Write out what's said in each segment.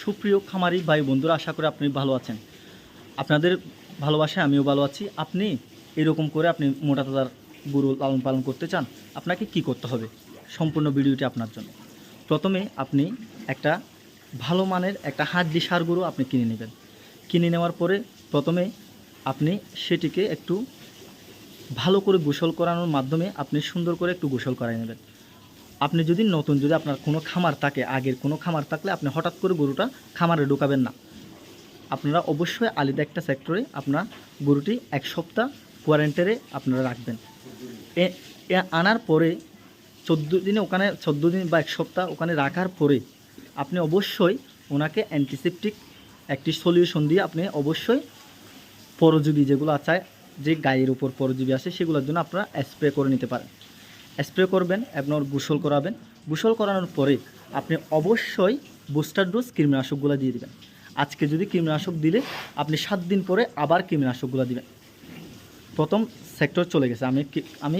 সুপ্রিয় খামারি ভাই বন্ধুরা, আশা করি আপনি ভালো আছেন। আপনাদের ভালোবাসায় আমিও ভালো আছি। আপনি এরকম করে আপনি মোটা তাজার গরু লালন পালন করতে চান, আপনাকে কি করতে হবে? সম্পূর্ণ ভিডিওটি আপনার জন্য। প্রথমে আপনি একটা ভালো মানের একটা হাড্ডি ষাঁড় গরু আপনি কিনে নেবেন। কিনে নেওয়ার পরে প্রথমে আপনি সেটিকে একটু ভালো করে গোসল করানোর মাধ্যমে আপনি সুন্দর করে একটু গোসল করাই নেবেন। আপনি যদি নতুন যদি আপনার কোনো খামার থাকে, আগের কোনো খামার থাকলে আপনি হঠাৎ করে গরুটা খামারে ঢোকাবেন না। আপনারা অবশ্যই আলাদা একটা সেক্টরে আপনার গরুটি 1 সপ্তাহ কোয়ারেন্টাইনে আপনারা রাখবেন। আনার পরে 14 দিনে ওখানে 14 দিন বা 1 সপ্তাহ ওখানে রাখার পরে আপনি অবশ্যই ওনাকে অ্যান্টিসেপটিক একটি সলিউশন দিয়ে আপনি অবশ্যই পরজীবী যেগুলো আছে, যে গায়ের উপর পরজীবী আসে সেগুলোর জন্য আপনারা স্প্রে করে নিতে পারেন। স্প্রে করবেন, আপনার গোসল করাবেন। গোসল করানোর পরে আপনি অবশ্যই বুস্টার ডোজ কৃমিনাশকগুলো দিয়ে দেবেন। আজকে যদি কৃমিনাশক দিলে আপনি 7 দিন পরে আবার কৃমিনাশকগুলো দিবেন। প্রথম সেক্টর চলে গেছে, আমি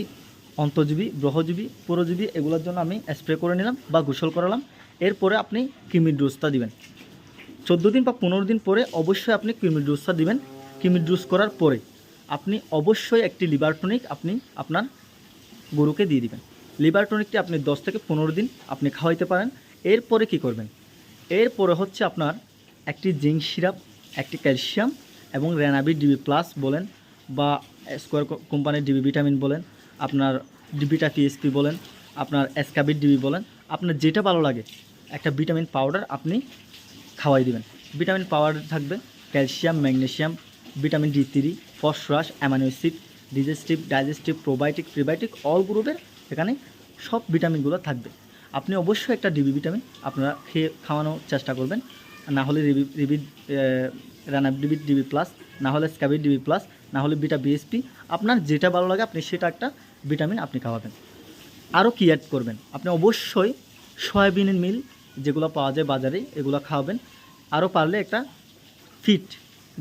অন্তর্জীবী, ব্রহজীবী, পরজীবী এগুলোর জন্য আমি স্প্রে করে নিলাম বা গোসল করালাম। এরপরে আপনি কৃমির ডোজটা দিবেন। 14 দিন বা 15 দিন পরে অবশ্যই আপনি কৃমির ডোজটা দিবেন। কৃমির ডোজ করার পরে আপনি অবশ্যই একটি লিভার টনিক আপনি আপনার গরুকে দিয়ে দিবেন। লিভার টনিকটি আপনি 10 থেকে 15 দিন আপনি খাওয়াইতে পারেন। এরপরে কি করবেন? এরপরে হচ্ছে আপনার একটি জিঙ্ক সিরাপ, একটি ক্যালসিয়াম এবং রেনাবি ডিবি প্লাস বলেন বা স্কোয়ার কোম্পানির ডিবি ভিটামিন বলেন, আপনার ডিবিটা টিএসপি বলেন, আপনার এসকাবির ডিবি বলেন, আপনার যেটা ভালো লাগে একটা ভিটামিন পাউডার আপনি খাওয়াই দিবেন। ভিটামিন পাউডার থাকবে calcium, magnesium, vitamin D3, phosphorus, amino acid, digestive, probiotic, prebiotic, all গ্রুপের এখানে সব ভিটামিনগুলো থাকবে। আপনি অবশ্যই একটা ডিবি ভিটামিন আপনারা খাওয়ানোর চেষ্টা করবেন। না হলে রানাব ডিবি প্লাস, না হলে স্ক্যাবির ডিবি প্লাস, না হলে বিটা বিএসপি, আপনার যেটা ভালো লাগে আপনি সেটা একটা ভিটামিন আপনি খাওয়াবেন। আরও কী অ্যাড করবেন? আপনি অবশ্যই সয়াবিনের মিল যেগুলো পাওয়া যায় বাজারে এগুলো খাওয়াবেন। আরও পারলে একটা ফিট,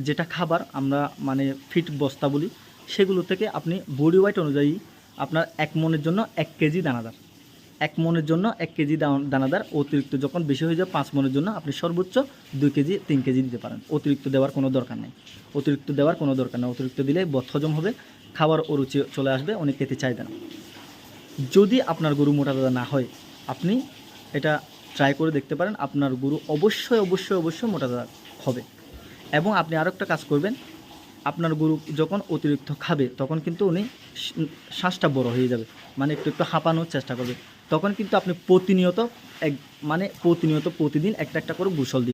যেটা খাবার আমরা মানে ফিট বস্তা বলি, সেগুলো থেকে আপনি বডি ওয়েট অনুযায়ী আপনার 1 মনের জন্য 1 কেজি দানাদার, 1 মনের জন্য 1 কেজি দানাদার। অতিরিক্ত যখন বেশি হয়ে যায় 5 মনের জন্য আপনি সর্বোচ্চ 2 কেজি 3 কেজি দিতে পারেন। অতিরিক্ত দেওয়ার কোনো দরকার নেই। অতিরিক্ত দিলে বদহজম হবে, খাবার অরুচি চলে আসবে, অনেক খেতে চাইবে না। যদি আপনার গরু মোটা তাজা না হয়, আপনি এটা ট্রাই করে দেখতে পারেন। আপনার গরু অবশ্যই মোটা তাজা হবে। এবং আপনি আরও একটা কাজ করবেন, আপনার গরু যখন অতিরিক্ত খাবে তখন কিন্তু উনি শ্বাসটা বড় হয়ে যাবে, মানে একটু হাঁপানোর চেষ্টা করবে। তখন কিন্তু আপনি প্রতিনিয়ত প্রতিদিন একটা করে গোসল দিন।